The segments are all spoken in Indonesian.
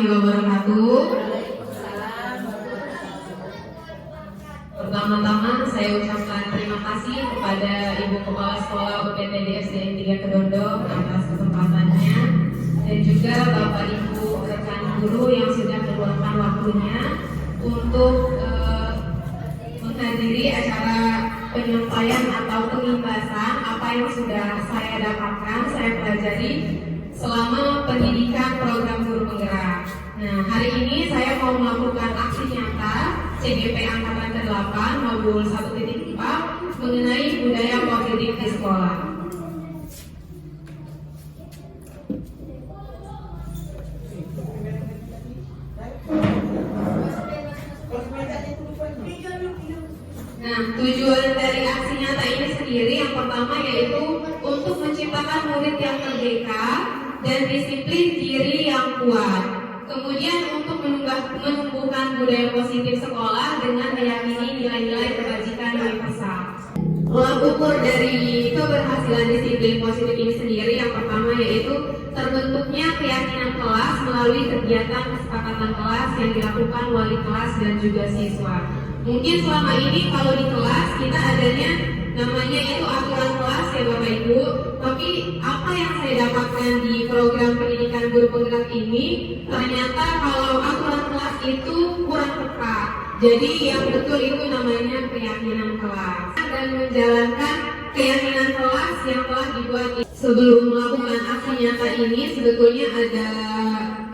warahmatullahi wabarakatuh. Pertama-tama saya ucapkan terima kasih kepada Ibu Kepala Sekolah UPTD SDN 3 Kedondong atas kesempatannya, dan juga Bapak Ibu rekan guru yang sudah meluangkan waktunya untuk menghadiri acara penyampaian atau pengimbasan apa yang sudah saya dapatkan, saya pelajari selama pendidikan program guru penggerak. Nah, hari ini saya mau melakukan aksi nyata CGP Angkatan ke-8 modul 1.4 mengenai budaya positif di sekolah. Nah, tujuan dari aksi nyata ini sendiri yang pertama yaitu untuk menciptakan murid yang merdeka dan disiplin diri yang kuat. Kemudian untuk menumbuhkan budaya positif sekolah dengan meyakini nilai-nilai kebajikan universal. Tolak ukur dari keberhasilan disiplin positif ini sendiri yang pertama yaitu terbentuknya keyakinan kelas melalui kegiatan kesepakatan kelas yang dilakukan wali kelas dan juga siswa. Mungkin selama ini kalau di kelas kita adanya namanya itu aturan kelas ya Bapak Ibu, tapi apa yang saya dapatkan di program pendidikan guru penggerak ini ternyata kalau aturan kelas itu kurang tepat. Jadi yang betul itu namanya keyakinan kelas dan menjalankan keyakinan kelas yang telah dibuat. Sebelum melakukan aksi nyata ini sebetulnya ada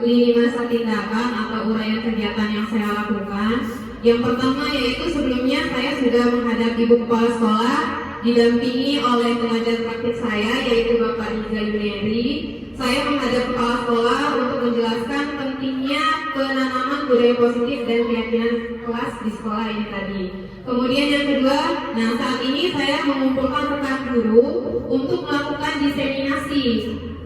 5 masa tindakan atau uraian kegiatan yang saya lakukan. Yang pertama yaitu sebelumnya saya sudah menghadap Ibu Kepala Sekolah didampingi oleh pengajar praktik saya yaitu Bapak Riza Yuneri. Saya menghadap Kepala Sekolah untuk menjelaskan pentingnya penanaman budaya positif dan keyakinan kelas di sekolah ini tadi. Kemudian yang kedua, nah saat ini saya mengumpulkan rekan guru untuk melakukan diseminasi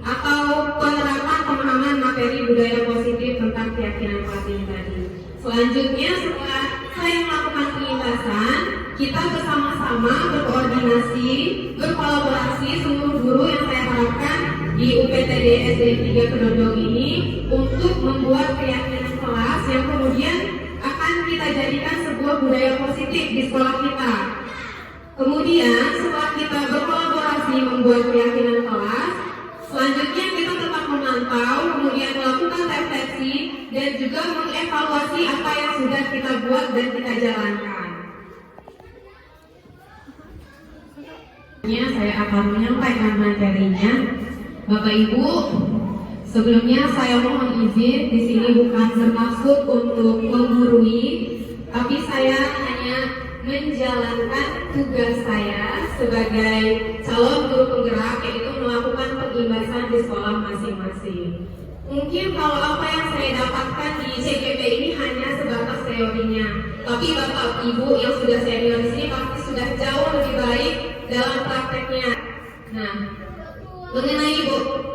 atau penerapan pemahaman materi budaya positif tentang keyakinan kelas ini tadi. Selanjutnya setelah saya melakukan pengimbasan, kita bersama-sama berkoordinasi, berkolaborasi seluruh guru yang saya harapkan di UPTD SDN 3 Kedondong ini untuk membuat keyakinan kelas yang kemudian akan kita jadikan sebuah budaya positif di sekolah kita. Kemudian setelah kita berkolaborasi membuat keyakinan kelas, selanjutnya kita tetap memantau, kemudian melakukan refleksi dan juga mengevaluasi apa yang sudah kita buat dan kita jalankan. Saya akan menyampaikan materinya. Bapak Ibu, sebelumnya saya mohon izin, di sini bukan bermaksud untuk menggurui, tapi saya hanya menjalankan tugas saya sebagai calon guru penggerak, yaitu melakukan pengimbasan di sekolah masing-masing. Mungkin kalau apa yang saya dapatkan di CGP ini hanya sebatas teorinya, tapi Bapak Ibu yang sudah senior di sini pasti sudah jauh lebih baik dalam prakteknya. Nah, mengenai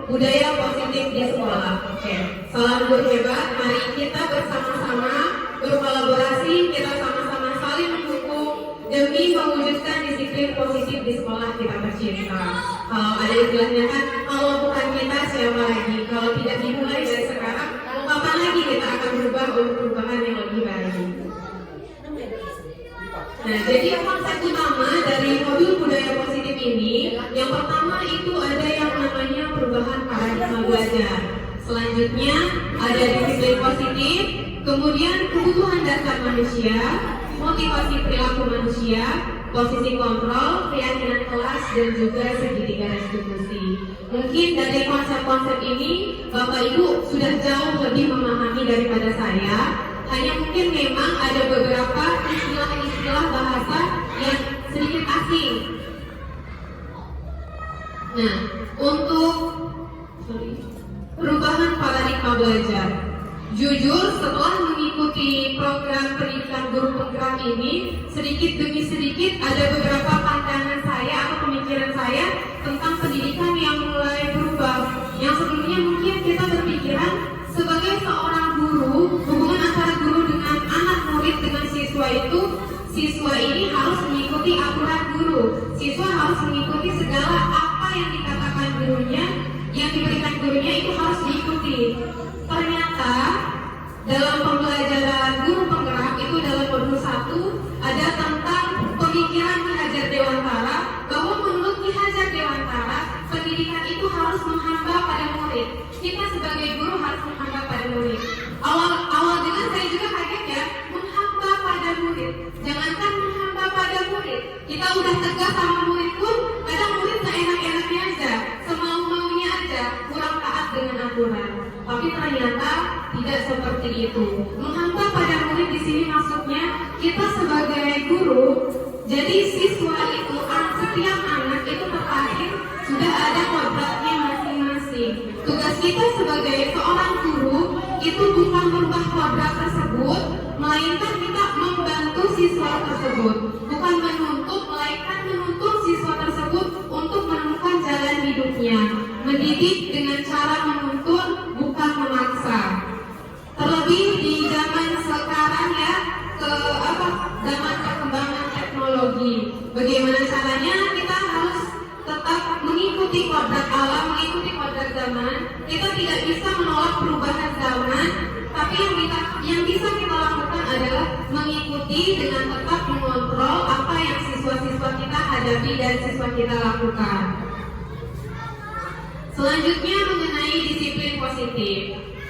budaya positif di sekolah. Oke, salam guru hebat. Mari kita bersama-sama berkolaborasi, kita sama-sama saling mendukung demi mewujudkan disiplin positif di sekolah kita tercinta. Kalau ada istilahnya kan, kalau bukan kita siapa lagi? Kalau tidak dimulai dari sekarang, mau kapan lagi kita akan berubah untuk perubahan yang lebih baik? Nah, jadi konsep utama dari modul budaya positif ini, yang pertama itu ada yang namanya perubahan paradigma belajar. Selanjutnya ada disiplin positif, kemudian kebutuhan dasar manusia, motivasi perilaku manusia, posisi kontrol, keyakinan kelas, dan juga segitiga restitusi. Mungkin dari konsep-konsep ini Bapak Ibu sudah jauh lebih memahami daripada saya. Hanya mungkin memang ada beberapa istilah-istilah bahasa yang sedikit asing. Nah, untuk perubahan paradigma belajar, jujur setelah mengikuti program pendidikan guru penggerak ini, sedikit demi sedikit ada beberapa pandangan saya atau pemikiran saya tentang pendidikan yang mulai berubah. Yang sebelumnya mungkin kita berpikiran sebagai seorang guru, hubungan antara guru dengan anak murid dengan siswa itu, siswa ini harus mengikuti aturan guru, siswa harus mengikuti segala apa yang dikatakan gurunya, yang diberikan gurunya itu harus diikuti. Ternyata dalam pembelajaran guru penggerak itu dalam modul 1 ada tentang pemikiran Ki Hajar Dewantara, bahwa menurut Ki Hajar Dewantara pendidikan itu harus menghamba pada murid. Kita sebagai guru harus menghamba pada murid. Awal dengar saya juga kaget ya, menghamba pada murid. Jangankan menghamba pada murid, kita udah tegas sama murid pun kadang murid seenak-enaknya aja, semau-maunya aja, kurang taat dengan aturan. Tapi ternyata tidak seperti itu. Menghamba pada murid di sini maksudnya kita sebagai guru, jadi siswa itu, setiap anak itu terlahir sudah ada kodratnya masing-masing. Tugas kita sebagai seorang guru itu bukan merubah kodrat tersebut, melainkan kita membantu siswa tersebut, bukan menuntut, melainkan menuntut siswa tersebut untuk menemukan jalan hidupnya. Mendidik dengan cara menuntun, bukan memaksa. Terlebih di zaman sekarang ya, zaman perkembangan teknologi. Bagaimana caranya kita harus tetap mengikuti kodrat alam, mengikuti kodrat zaman. Kita tidak bisa menolak perubahan zaman, tapi yang bisa kita lakukan adalah mengikuti dengan tetap mengontrol apa yang siswa-siswa kita hadapi dan siswa kita lakukan. Selanjutnya mengenai disiplin positif.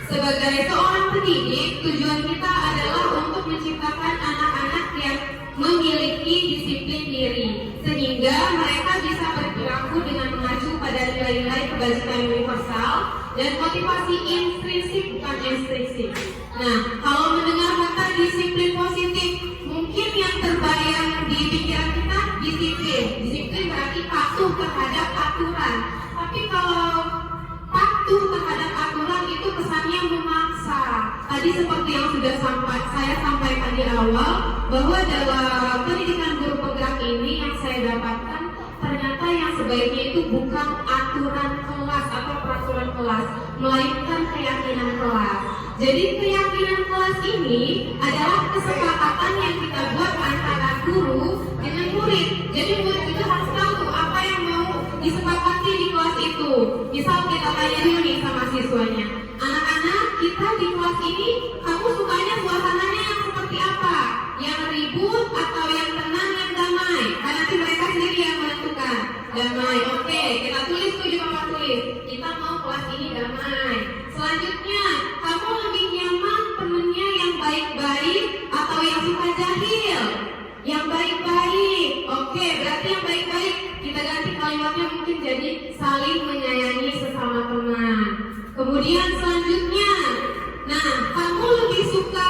Sebagai seorang pendidik, tujuan kita adalah untuk menciptakan anak-anak yang memiliki disiplin diri, sehingga mereka bisa berperilaku dengan mengacu pada nilai-nilai kebajikan universal dan motivasi intrinsik bukan ekstrinsik. Nah, kalau mendengar kata disiplin positif, mungkin yang terbayang di pikiran kita disiplin. Disiplin berarti patuh terhadap aturan. Tapi kalau patuh terhadap aturan itu kesannya memaksa. Tadi seperti yang sudah saya sampaikan di awal, bahwa dalam pendidikan guru penggerak ini yang saya dapatkan, ternyata yang sebaiknya itu bukan aturan kelas atau peraturan kelas, melainkan keyakinan kelas. Jadi keyakinan kelas ini adalah kesepakatan yang kita buat antara guru dengan murid. Jadi murid itu harus tahu apa yang mau disepakati di kelas itu. Misal kita tanya dulu nih sama siswanya, anak-anak kita di kelas ini, kamu sukanya suasananya yang seperti apa? Yang ribut atau yang tenang, yang damai? Karena nanti mereka sendiri yang menentukan. Damai, oke, kita tulis tuh di papan tulis. Kita mau kelas ini damai. Selanjutnya, kamu lebih nyaman temennya yang baik-baik atau yang suka jahil? Yang baik-baik. Oke, berarti yang baik-baik kita ganti kalimatnya mungkin jadi saling menyayangi sesama teman. Kemudian selanjutnya, nah, kamu lebih suka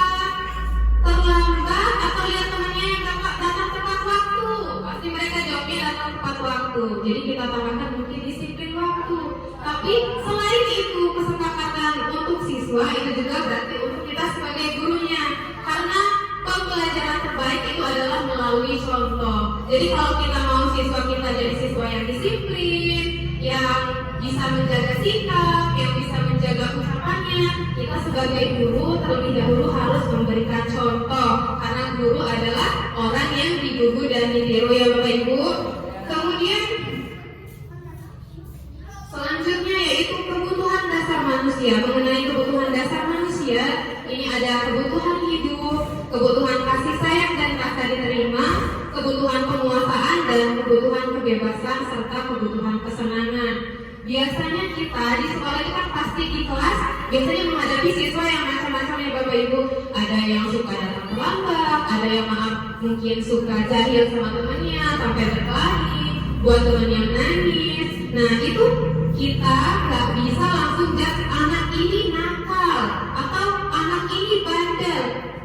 terlambat atau lihat temannya yang datang tepat waktu? Pasti mereka jawabnya datang tepat waktu. Jadi kita tambahkan mungkin disiplin waktu. Tapi selain itu, kesepakatan untuk siswa itu juga berarti untuk kita sebagai gurunya, karena pembelajaran terbaik itu adalah melalui contoh. Jadi kalau kita mau siswa kita jadi siswa yang disiplin, yang bisa menjaga sikap, yang bisa menjaga ucapannya, kita sebagai guru terlebih dahulu harus memberikan contoh, karena guru adalah orang yang digugu dan ditiru ya Bapak Ibu. Kemudian selanjutnya yaitu kebutuhan dasar manusia. Mengenai kebutuhan dasar manusia, ini ada kebutuhan hidup, kebutuhan kasih sayang dan rasa diterima, kebutuhan penguasaan dan kebutuhan kebebasan, serta kebutuhan kesenangan. Biasanya kita di sekolah itu kan pasti di kelas biasanya menghadapi siswa yang macam-macam ya Bapak Ibu. Ada yang suka datang terlambat, ada yang mungkin suka jahil sama temannya sampai berkelahi, buat teman yang nangis. Nah itu kita nggak bisa langsung judge anak ini nakal atau anak ini bandel.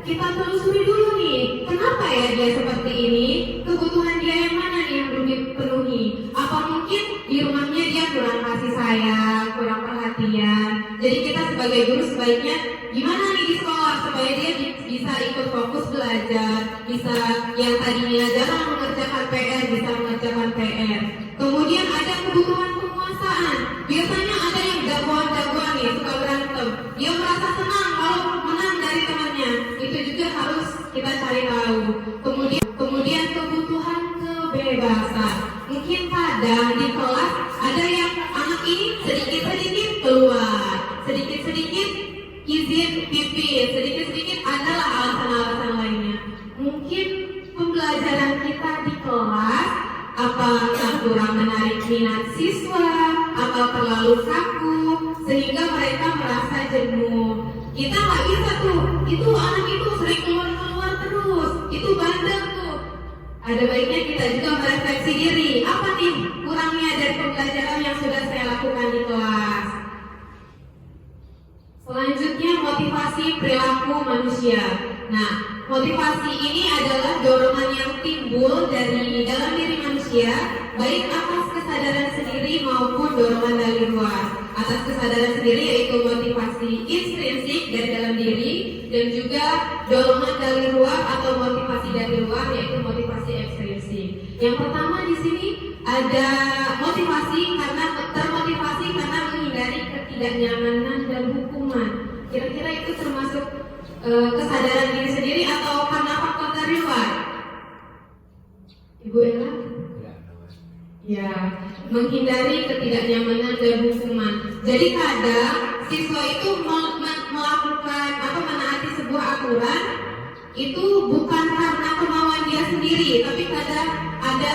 Kita telusuri dulu nih, kenapa ya dia seperti ini? Kebutuhan dia yang mana nih yang belum dipenuhi? Apa mungkin di rumahnya dia kurang kasih sayang, kurang perhatian? Jadi kita sebagai guru sebaiknya gimana nih di sekolah supaya dia bisa ikut fokus belajar, bisa yang tadinya jarang mengerjakan PR bisa mengerjakan PR. Kemudian ada kebutuhan penguasaan. Biasanya ada yang jagoan-jagoan nih suka berantem. Dia merasa senang kalau menang dari temannya. Itu juga harus kita cari tahu. Kemudian kebutuhan kebebasan. Mungkin kadang di kelas ada yang anak ini sedikit-sedikit keluar, sedikit-sedikit izin pipis, sedikit mungkin pembelajaran kita di kelas apakah kurang menarik minat siswa, atau terlalu kaku sehingga mereka merasa jenuh. Kita nggak bisa tuh, itu anak itu sering keluar terus, itu bandel tuh. Ada baiknya kita juga merefleksi diri, apa nih kurangnya dari pembelajaran yang sudah saya lakukan di kelas. Selanjutnya, motivasi perilaku manusia. Nah, motivasi ini adalah dorongan yang timbul dari dalam diri manusia, baik atas kesadaran sendiri maupun dorongan dari luar. Atas kesadaran sendiri yaitu motivasi intrinsik dari dalam diri, dan juga dorongan dari luar atau motivasi dari luar yaitu motivasi ekstrinsik. Yang pertama di sini ada motivasi karena termotivasi karena menghindari ketidaknyamanan dan hukuman. Kira-kira itu termasuk kesadaran diri sendiri atau karena faktor dari luar? Ibu Ella? Ya, menghindari ketidaknyamanan dan hukuman. Jadi kadang siswa itu melakukan atau menaati sebuah aturan itu bukan karena kemauan dia sendiri, tapi kadang ada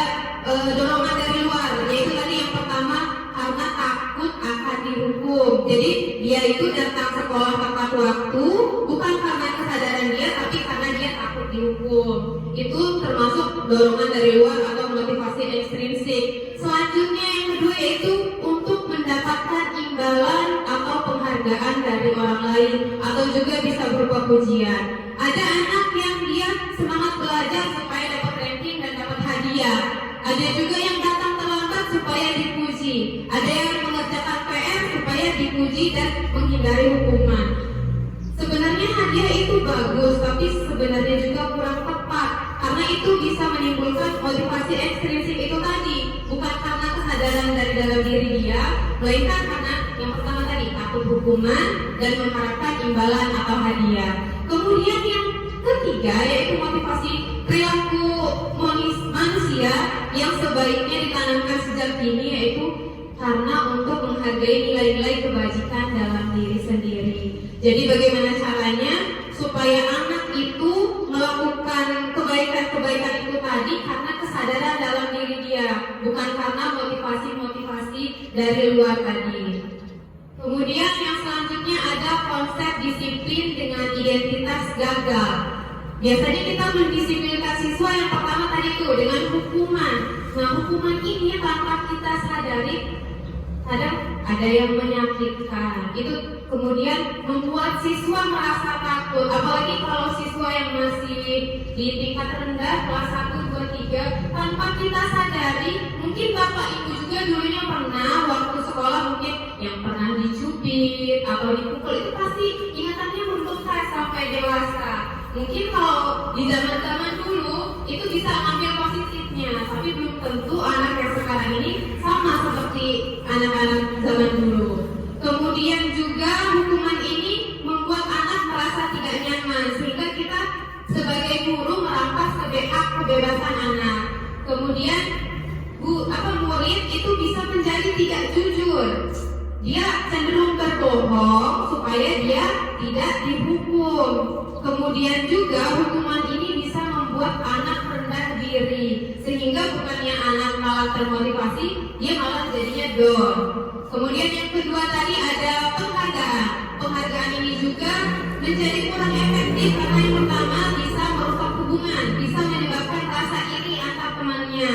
dorongan dari luar. Yaitu tadi yang pertama karena takut akan dihukum. Jadi dia itu datang sekolah tepat waktu bukan karena kesadaran dia, tapi karena dia takut dihukum. Itu termasuk dorongan dari luar atau motivasi ekstrinsik. Selanjutnya yang kedua yaitu untuk mendapatkan imbalan atau penghargaan dari orang lain, atau juga bisa berupa pujian. Ada anak yang dia semangat belajar supaya dapat ranking dan dapat hadiah. Ada juga yang datang terlambat supaya dipuji. Ada yang mengerjakan PR supaya dipuji dan menghindari hukuman. Sebenarnya hadiah itu bagus, tapi sebenarnya juga kurang tepat, karena itu bisa menimbulkan motivasi ekstrinsik itu tadi, bukan karena kesadaran dari dalam diri dia, melainkan karena yang pertama tadi takut hukuman dan mengharapkan imbalan atau hadiah. Kemudian yang ketiga yaitu motivasi perilaku manusia yang sebaiknya ditanamkan sejak dini, yaitu karena untuk menghargai nilai-nilai kebajikan dalam diri sendiri. Jadi bagaimana caranya supaya anak itu melakukan kebaikan-kebaikan itu tadi karena kesadaran dalam diri dia, bukan karena motivasi-motivasi dari luar tadi. Kemudian yang selanjutnya ada konsep disiplin dengan identitas gagal. Biasanya kita mendisiplinkan siswa yang pertama tadi itu dengan hukuman. Nah, hukuman ini tanpa kita sadari kadang ada yang menyakitkan. Itu kemudian membuat siswa merasa takut. Apalagi kalau siswa yang masih di tingkat rendah, kelas 1, 2, 3, tanpa kita sadari, mungkin bapak ibu juga dulunya pernah waktu sekolah mungkin yang pernah dicubit atau dipukul, itu pasti ingatannya membekas sampai dewasa. Mungkin kalau di zaman-zaman dulu itu bisa ambil positifnya, tapi belum tentu anak yang sekarang ini sama seperti anak-anak zaman dulu. Kemudian juga hukuman ini membuat anak merasa tidak nyaman, sehingga kita sebagai guru merampas kebebasan anak. Kemudian murid itu bisa menjadi tidak jujur. Dia cenderung berbohong supaya dia tidak dihukum. Kemudian juga hukuman ini bisa membuat anak rendah diri, sehingga bukannya anak malah termotivasi, dia malah jadinya down. Kemudian yang kedua tadi ada penghargaan. Penghargaan ini juga menjadi kurang efektif karena yang pertama bisa merusak hubungan, bisa menyebabkan rasa iri antar temannya.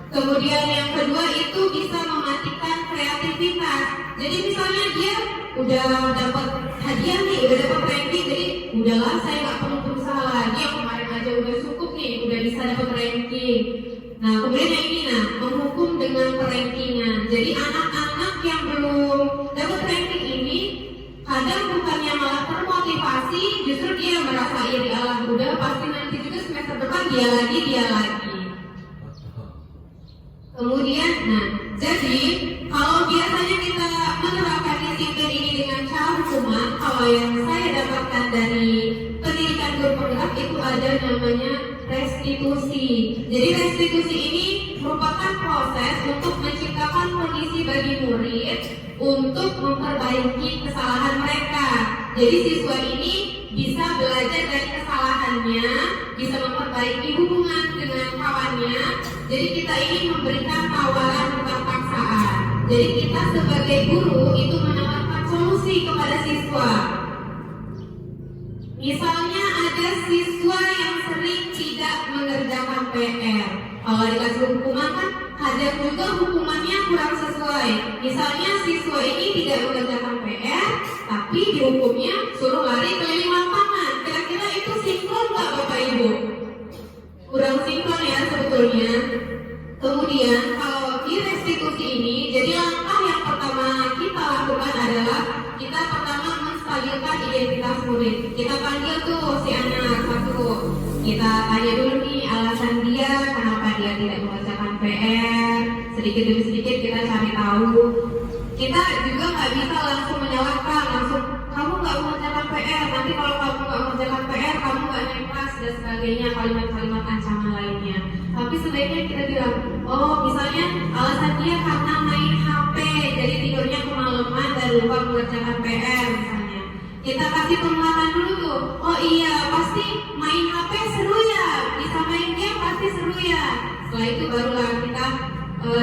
Kemudian yang kedua itu bisa mematikan kreativitas. Jadi misalnya dia udah dapat hadiah nih, udah dapat ranking, jadi udahlah saya nggak perlu berusaha lagi, yang kemarin aja udah cukup nih, udah bisa dapat ranking. Nah kemudian yang ini menghukum dengan perankingan. Jadi anak-anak yang belum dapat ranking ini kadang bukannya malah termotivasi, justru dia merasa iri, alah udah pasti nanti juga semester depan dia lagi. Kemudian, jadi kalau biasanya kita menerapkan disiplin ini dengan cara hukuman, kalau yang saya dapatkan dari pendidikan guru penggerak itu ada namanya restitusi. Jadi restitusi ini merupakan proses untuk menciptakan kondisi bagi murid untuk memperbaiki kesalahan mereka. Jadi siswa ini bisa belajar dari kesalahan temannya, bisa memperbaiki hubungan dengan kawannya. Jadi kita ingin memberikan tawaran bukan paksaan. Jadi kita sebagai guru itu menawarkan solusi kepada siswa. Misalnya ada siswa yang sering tidak mengerjakan PR. Kalau dikasih hukuman kan kadang juga hukumannya kurang sesuai. Misalnya siswa ini tidak mengerjakan PR, tapi dihukumnya suruh lari keliling lapangan. Kira-kira itu sinkron nggak Bapak Ibu? Kurang sinkron ya sebetulnya. Kemudian kalau di restitusi ini, jadi langkah yang pertama kita lakukan adalah kita pertama menstabilkan identitas murid. Kita panggil tuh si anak satu. Kita tanya dulu nih alasan dia kenapa dia tidak mengerjakan PR. Sedikit demi sedikit kita cari tahu. Kita juga nggak bisa langsung menyalahkan, langsung kamu nggak mengerjakan PR. Nanti kalau kamu nggak mengerjakan PR, kamu nggak naik kelas dan sebagainya, kalimat-kalimat ancaman lainnya. Tapi sebaiknya kita bilang, oh misalnya alasan dia karena main HP, jadi tidurnya kemalaman dan lupa mengerjakan PR misalnya. Kita kasih penguatan dulu tuh, oh iya pasti main HP seru ya, bisa main game pasti seru ya. Setelah itu barulah kita,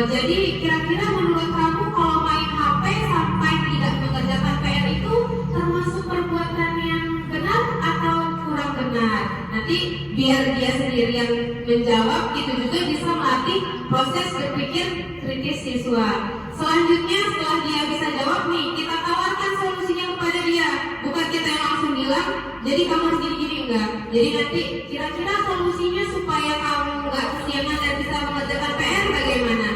jadi kira-kira menurut kamu kalau main HP sampai tidak mengerjakan PR itu termasuk perbuatan yang benar atau kurang benar? Nanti biar dia sendiri yang menjawab, itu juga bisa melatih proses berpikir kritis siswa. Selanjutnya setelah dia bisa jawab nih, kita tawarkan solusinya kepada dia. Bukan kita yang langsung bilang, jadi kamu harus gini-gini, enggak. Jadi nanti kira-kira solusinya supaya kamu enggak kesiangan dan bisa mengerjakan PR bagaimana?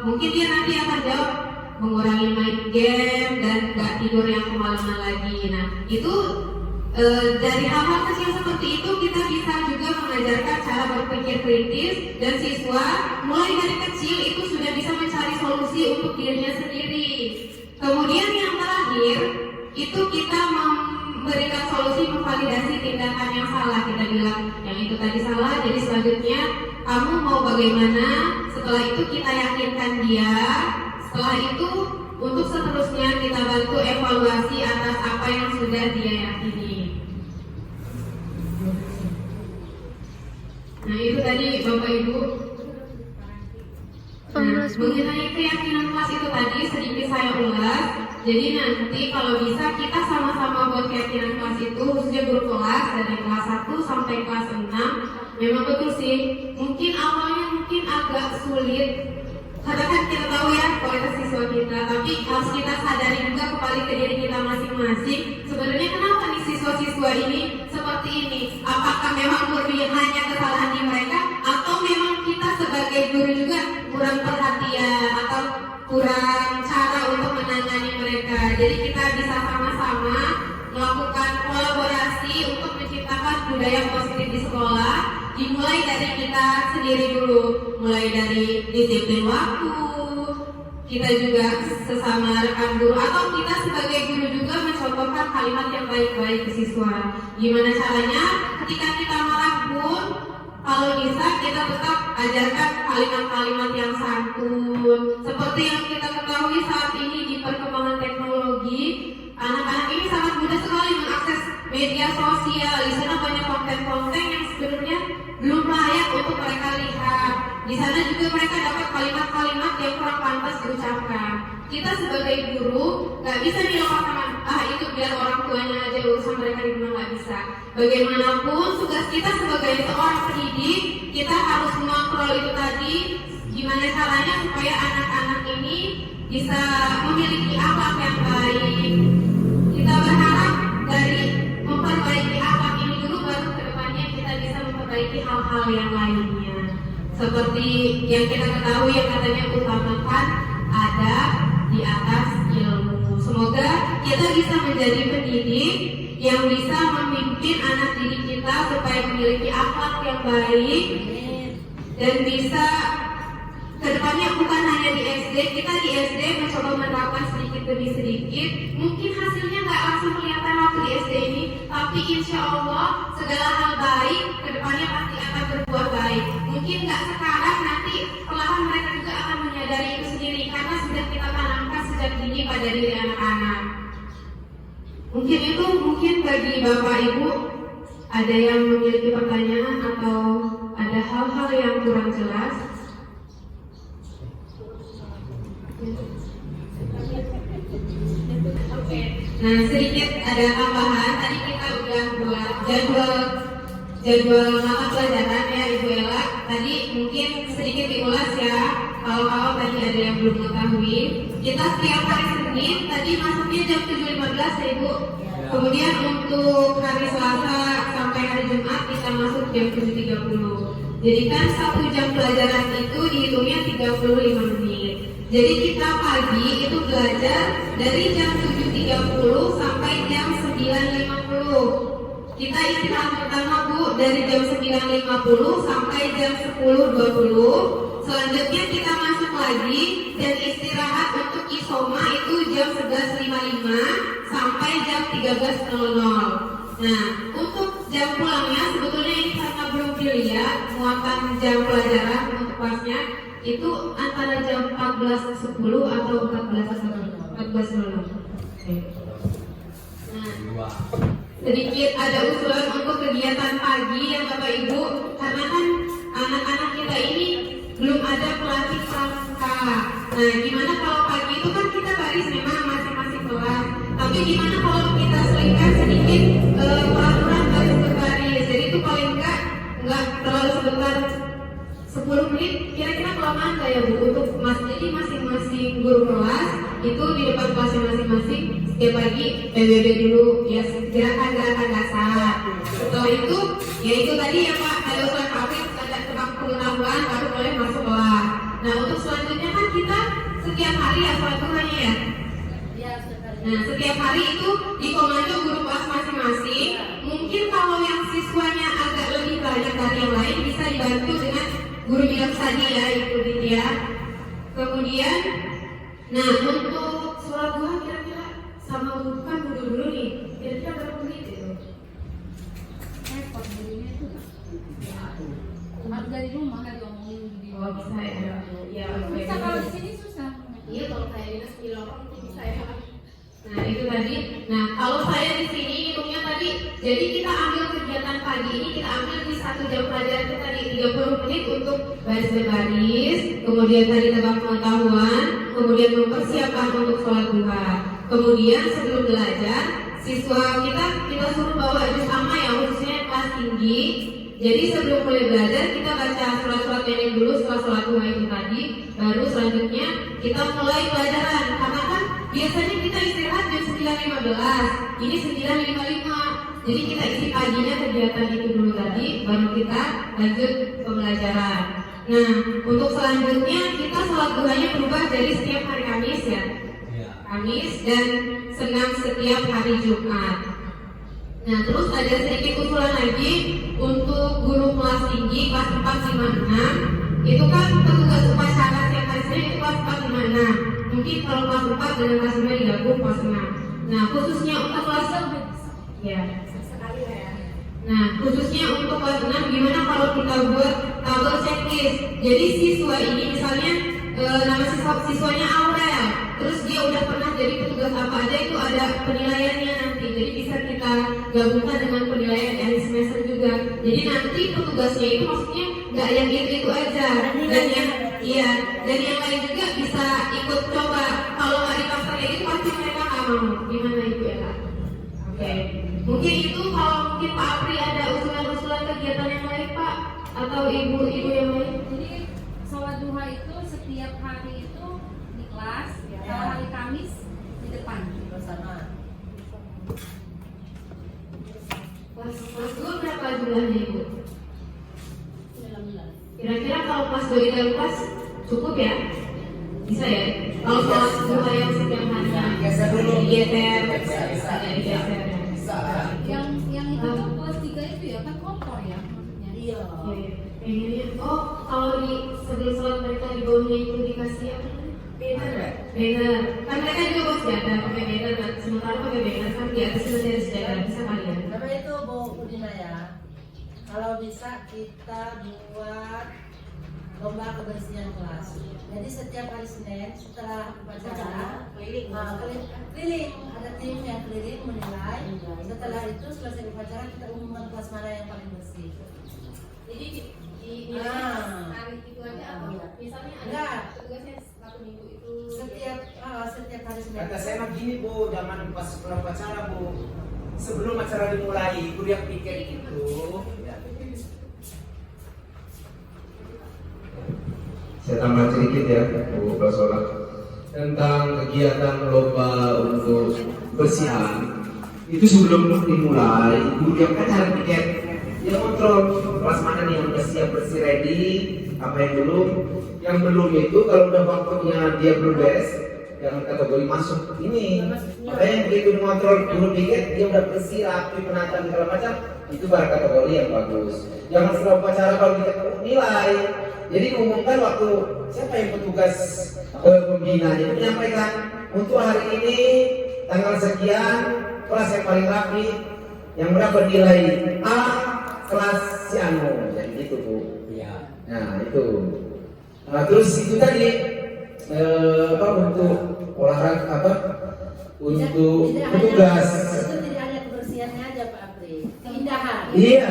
Mungkin dia nanti akan jawab mengurangi main game dan enggak tidur yang kemalaman lagi. Nah itu dari hal-hal kecil seperti itu kita bisa juga mengajarkan cara berpikir kritis dan siswa mulai dari kecil itu sudah bisa mencari solusi untuk dirinya sendiri. Kemudian yang terakhir itu kita memberikan solusi memvalidasi tindakan yang salah. Kita bilang yang itu tadi salah, jadi selanjutnya kamu mau bagaimana? Setelah itu kita yakinkan dia. Setelah itu untuk seterusnya kita bantu evaluasi atas apa yang sudah dia yakini. Nah itu tadi Bapak Ibu. Nah, mengenai keyakinan kelas itu tadi sedikit saya ulas. Jadi nanti kalau bisa kita sama-sama buat keyakinan kelas itu, khususnya guru kelas dari kelas 1 sampai kelas 6. Memang betul sih, mungkin awalnya mungkin agak sulit. Karena kan kita tahu ya kualitas siswa kita, tapi harus kita sadari juga kembali ke diri kita masing-masing. Sebenarnya kenapa nih siswa-siswa ini seperti ini? Apakah memang murni hanya kesalahan di mereka, atau memang kita sebagai guru juga kurang perhatian atau kurang cara untuk menangani mereka? Jadi kita bisa sama-sama melakukan kolaborasi untuk menciptakan budaya positif di sekolah. Dimulai dari kita sendiri dulu, mulai dari disiplin waktu, kita juga sesama rekan guru atau kita sebagai guru juga mencontohkan kalimat yang baik-baik ke siswa. Gimana caranya? Ketika kita marah pun, kalau bisa kita tetap ajarkan kalimat-kalimat yang santun. Seperti yang kita ketahui saat ini di perkembangan teknologi, anak-anak ini sangat mudah sekali mengakses media sosial. Di sana banyak konten-konten yang sebenarnya belum layak untuk mereka lihat. Di sana juga mereka dapat kalimat-kalimat yang kurang pantas diucapkan. Kita sebagai guru nggak bisa dilepas tangan. Itu biar orang tuanya aja urusan mereka di rumah, nggak bisa. Bagaimanapun tugas kita sebagai seorang pendidik, kita harus mengontrol itu tadi. Gimana caranya supaya anak-anak ini bisa memiliki akhlak yang baik. Kita berharap dari memperbaiki akhlak ini dulu, baru kedepannya kita bisa memperbaiki hal-hal yang lainnya. Seperti yang kita ketahui yang katanya utamakan ada di atas ilmu. Semoga kita bisa menjadi pendidik yang bisa memimpin anak didik kita supaya memiliki akhlak yang baik dan bisa kedepannya bukan hanya di SD. Kita di SD mencoba menerapkan sedikit demi sedikit. Mungkin hasilnya nggak langsung kelihatan waktu di SD ini, tapi insya Allah segala hal baik kedepannya pasti akan berbuah baik. Mungkin nggak sekarang, nanti perlahan mereka juga akan menyadari itu sendiri karena sudah kita tanamkan sejak dini pada diri anak-anak. Mungkin itu bagi Bapak Ibu. Ada yang memiliki pertanyaan atau ada hal-hal yang kurang jelas? Oke. Nah, sedikit ada tambahan. Tadi kita udah buat jadwal mata pelajaran ya Ibu Ella. Tadi mungkin sedikit diulas ya. Kalau tadi ada yang belum mengetahui, kita setiap hari Senin tadi masuknya jam 7.15 ya Ibu. Kemudian untuk hari Selasa sampai hari Jumat kita masuk jam 7.30. Jadi kan 1 jam pelajaran itu dihitungnya 35 menit. Jadi kita pagi itu belajar dari jam 7.30 sampai jam 9.50. Kita istirahat pertama Bu dari jam 9.50 sampai jam 10.20. Selanjutnya kita masuk lagi dan istirahat untuk isoma itu jam 11.55 sampai jam 13.00. Nah, untuk jam pulangnya sebetulnya ini karena belum dilihat muatan jam pelajaran untuk kelasnya itu antara jam 14.10 atau 14.00. Nah, sedikit ada usulan untuk kegiatan pagi ya Bapak Ibu, karena kan anak-anak kita ini belum ada pelatih pramuka. Nah, gimana kalau pagi itu kan kita baris memang masing-masing kelas, tapi gimana kalau kita selipkan sedikit peraturan baris berbaris, jadi itu paling enggak terlalu sebentar, 10 menit, kira-kira kelamaan nggak ya Bu untuk jadi masing-masing guru kelas itu di depan kelasnya masing-masing setiap pagi PBB dulu ya, gerakan-gerakan dasar. Setelah itu ya itu tadi ya Pak, ada usulan praktik, ada tebak pengetahuan baru boleh masuk kelas. Nah, untuk selanjutnya kan kita setiap hari ya sholat duhanya ya. Nah, setiap hari itu dikomando guru kelas masing-masing. Mungkin kalau yang siswanya agak lebih banyak dari yang lain bisa dibantu dengan guru bilang tadi ya, Ibu Ditya. Kemudian, nah untuk sholat duha kira-kira sama bukan dulu nih, kira-kira berapa menit itu? Repot dulunya itu. Harus dari rumah kan diomongin di. Oh bisa ya. Ya. Bisa kalau di sini susah. Iya kalau kayak dinas bilang bisa ya. Nah itu tadi. Nah kalau saya di sini hitungnya tadi, jadi kita ambil kegiatan pagi ini kita ambil di 1 jam pelajaran itu tadi 30 menit untuk baris berbaris, kemudian tadi tebak pengetahuan, kemudian mempersiapkan untuk sholat duha. Kemudian sebelum belajar, siswa kita suruh bawa juz amma ya, khususnya kelas tinggi. Jadi sebelum mulai belajar kita baca surat-surat pendek dulu setelah sholat duha itu tadi, baru selanjutnya kita mulai pelajaran. Karena kan biasanya kita istirahat jam 9.15, ini 9.55. Jadi kita isi paginya kegiatan itu dulu tadi, baru kita lanjut pembelajaran. Nah, untuk selanjutnya kita sholat duhanya berubah dari setiap hari Kamis ya, Kamis dan senam setiap hari Jumat. Nah, terus ada sedikit usulan lagi untuk guru kelas tinggi kelas 4, 5, 6. Itu kan petugas upacara setiap hari Senin itu kelas 4, 5, 6. Mungkin kalau kelas 4 dengan kelas 5 digabung kelas 6. Nah, khususnya untuk kelas ya. Nah, khususnya untuk kelas 6 gimana kalau kita buat tabel checklist. Jadi siswa ini misalnya nama siswanya Aurel, terus dia udah pernah jadi petugas apa aja itu ada penilaiannya nanti. Jadi bisa kita gabungkan dengan penilaian dari semester juga. Jadi nanti petugasnya itu maksudnya nggak yang itu aja, dan yang lain juga bisa ikut coba. Kalau nggak dipaksa kayak itu pasti mereka nggak mau. Gimana Ibu ya Kak? Oke. Mungkin itu kalau mungkin Pak Apri ada usulan kegiatan yang lain Pak atau ibu-ibu yang lain. Jadi sholat duha itu setiap hari itu di kelas, kalau hari Kamis di depan bersama. Kelas 2 berapa jumlahnya Ibu? Kira-kira kalau kelas 2 di dalam kelas cukup ya? Bisa ya? Kalau kelas 2 yang setiap harinya geser dulu. digeser, Bisa. Yang itu kan kelas 3 itu ya kan kompor ya maksudnya. Iya. Pengennya, kalau di sebelum sholat mereka di bawahnya itu dikasih apa? Banner. Kan mereka juga masih ada pakai banner, kan? Sementara pakai banner kan di atas masih ada sejajar, bisa kali ya? Nama itu Bu Udina ya. Kalau bisa kita buat lomba kebersihan kelas. Jadi setiap hari Senin setelah upacara keliling, ada tim yang keliling menilai. Setelah itu selesai upacara kita umumkan kelas mana yang paling bersih. Jadi di hari itu aja apa? Misalnya ada tugasnya satu minggu itu. Setiap hari Senin. Kata saya mah gini Bu, zaman pas upacara Bu, sebelum acara dimulai, kuliah pikir itu. Saya tambah sedikit ya, Bu Prasola, tentang kegiatan lomba untuk bersihan. Itu sebelum dimulai, guru yang kan cari tiket, dia kontrol kelas mana nih yang udah siap bersih ready, apa yang belum. Yang belum itu kalau udah waktunya dia belum beres, yang kategori masuk ini. Makanya begitu mengontrol guru tiket, dia udah bersih, rapi, penataan segala macam, itu baru kategori yang bagus. Jangan setelah upacara kalau kita nilai. Jadi umumkan waktu siapa yang petugas pembina itu menyampaikan untuk hari ini tanggal sekian kelas yang paling rapi yang berapa nilai A kelas si Anu, jadi gitu Bu. Ya. Nah itu. Nah terus itu tadi untuk olahraga untuk petugas. Itu tidak hanya kebersihannya aja Pak Apri, keindahan. Iya,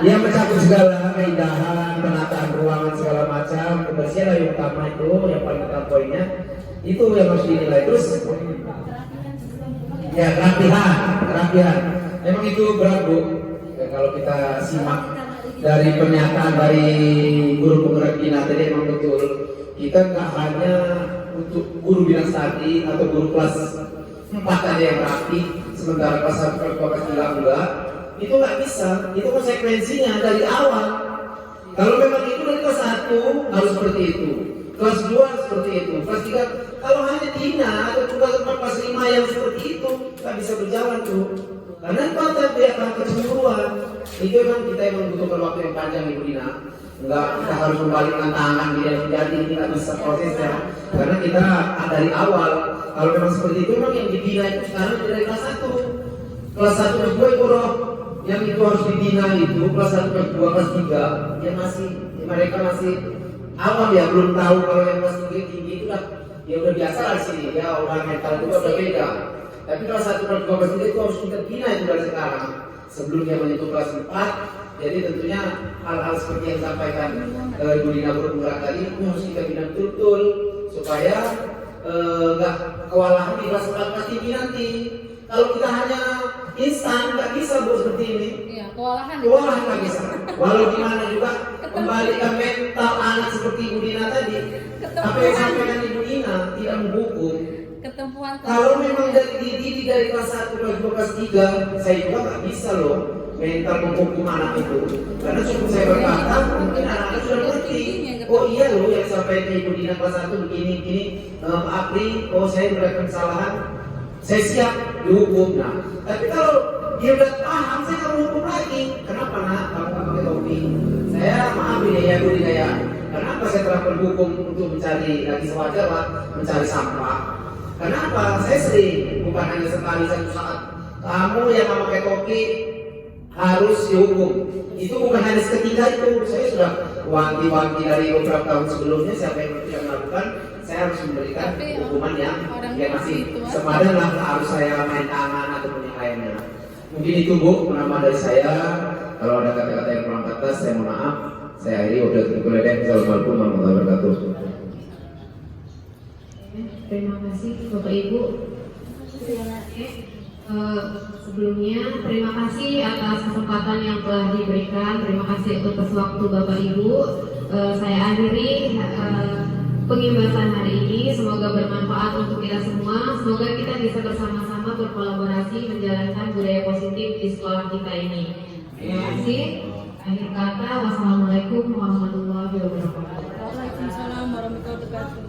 dia mencakup segala keindahan, penataan ruangan segala macam, kebersihan yang utama itu, yang paling utama poinnya itu yang harus dinilai. Terus, ya kerapihan. Memang itu berat Bu. Ya, kalau kita simak dari pernyataan dari guru penggerak bina tadi memang betul. Kita nggak hanya untuk guru bina tadi atau guru kelas 4 aja yang rapi, sementara kelas 1 kelas 2 enggak. Itu nggak bisa, itu konsekuensinya dari awal. Kalau memang itu dari kelas 1 harus seperti itu, kelas 2 seperti itu, kelas 3 kalau hanya Dina atau kelas 5 yang seperti itu nggak bisa berjalan tuh. Karena pada dia akan kecemburuan. Itu memang kita yang membutuhkan waktu yang panjang Ibu Dina. Enggak kita harus membalikkan tangan dia menjadi kita bisa prosesnya. Karena kita dari awal kalau memang seperti itu memang yang dibina itu sekarang dari kelas 1. Kelas 1 kelas 2 itu roh yang itu harus dibina itu kelas 1 kelas 2 kelas 3 mereka masih awam ya, belum tahu kalau yang kelas tinggi itu ya udah biasa lah di sini ya, orang mental itu udah beda. Tapi kelas 1 kelas 2 kelas 3 itu harus kita bina itu dari sekarang sebelum dia menyentuh kelas 4. Jadi tentunya hal-hal seperti yang disampaikan Ibu Dina Berpenggerak tadi itu harus kita bina betul-betul supaya nggak kewalahan di kelas 4 kelas tinggi nanti. Kalau kita hanya instan nggak bisa Bu seperti ini. Iya, kewalahan Nggak bisa. Walau gimana juga kembalikan mental anak seperti Ibu Dina tadi. Apa yang disampaikan Ibu Dina tidak menghukum. ketempuhan Kalau memang dari dididik dari kelas 1 kelas 2 kelas 3, saya juga nggak bisa loh mental menghukum anak itu. Karena cukup saya berkata, mungkin anak-anak sudah ngerti. Oh iya loh yang sampai ke Ibu Dina kelas 1 begini, Apri, oh saya melakukan kesalahan, saya siap dihukum. Nah, tapi kalau dia udah paham, saya nggak menghukum lagi. Kenapa nak? Kamu nggak pakai topi? Saya maaf ini ya Bu Dina ya. Kenapa saya terapkan hukum untuk mencari lagi sewajar Pak, mencari sampah? Kenapa? Saya sering, bukan hanya sekali satu saat. Kamu yang nggak pakai topi harus dihukum. Itu bukan hanya seketika itu. Saya sudah wanti-wanti dari beberapa tahun sebelumnya. Siapa yang tidak melakukan, saya harus memberikan hukuman yang masih sepadan lah. Harus saya main tangan ataupun yang lainnya. Mungkin itu Bu, penambah dari saya. Kalau ada kata-kata yang kurang pantas, saya mohon maaf. Saya akhiri. Assalamualaikum warahmatullahi wabarakatuh. Terima kasih Bapak Ibu. Sebelumnya terima kasih atas kesempatan yang telah diberikan. Terima kasih atas waktu Bapak Ibu. Saya akhiri pengimbasan hari ini. Semoga bermanfaat untuk kita semua. Semoga kita bisa bersama-sama berkolaborasi menjalankan budaya positif di sekolah kita ini. Terima kasih. Akhir kata, wassalamualaikum warahmatullahi wabarakatuh. Waalaikumsalam warahmatullahi wabarakatuh.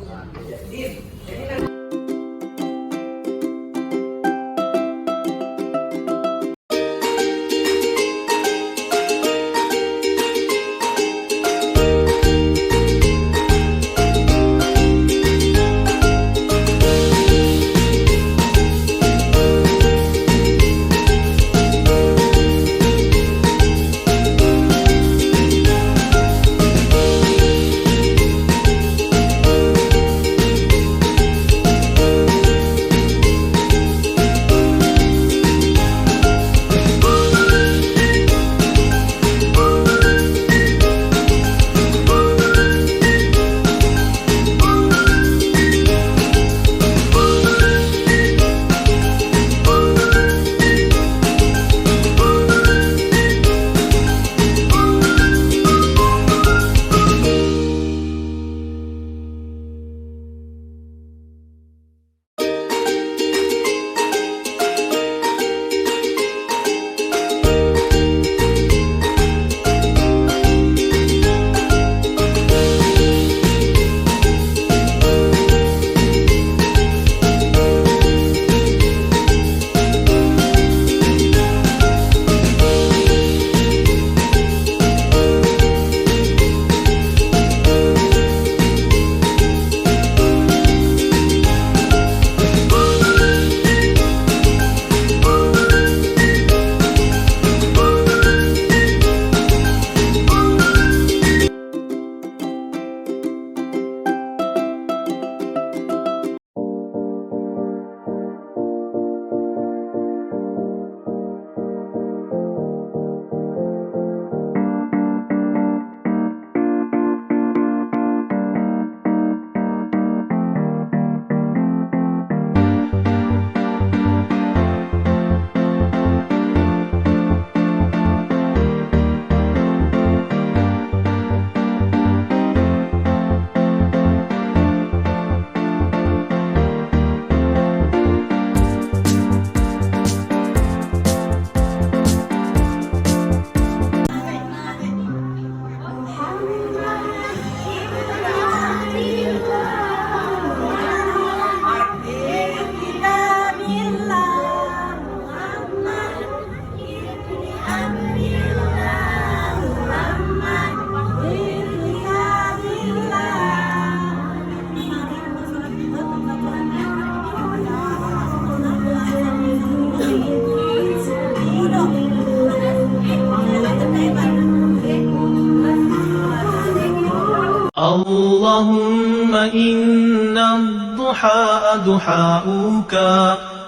اللهم إن الضحى دحاؤك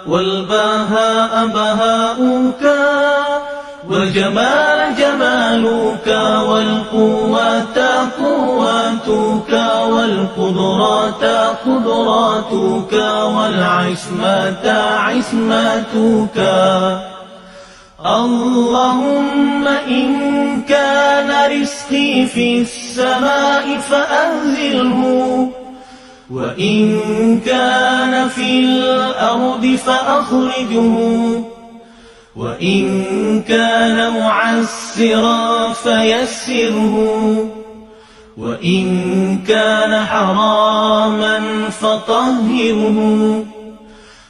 والبهاء بهاؤك والجمال جمالك والقوة قوتك والقدرات قدراتك والعصمة عصمتك. اللهم إن كان رزقي في السماء فأنزله وإن كان في الأرض فأخرجه وإن كان معسرا فيسره وإن كان حراما فطهره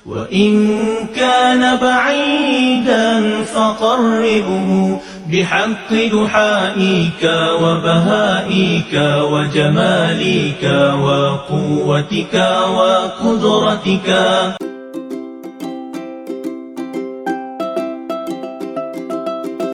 وإن كان بعيدا فقربه بحق دحائك وبهائك وجمالك وقوتك وقدرتك.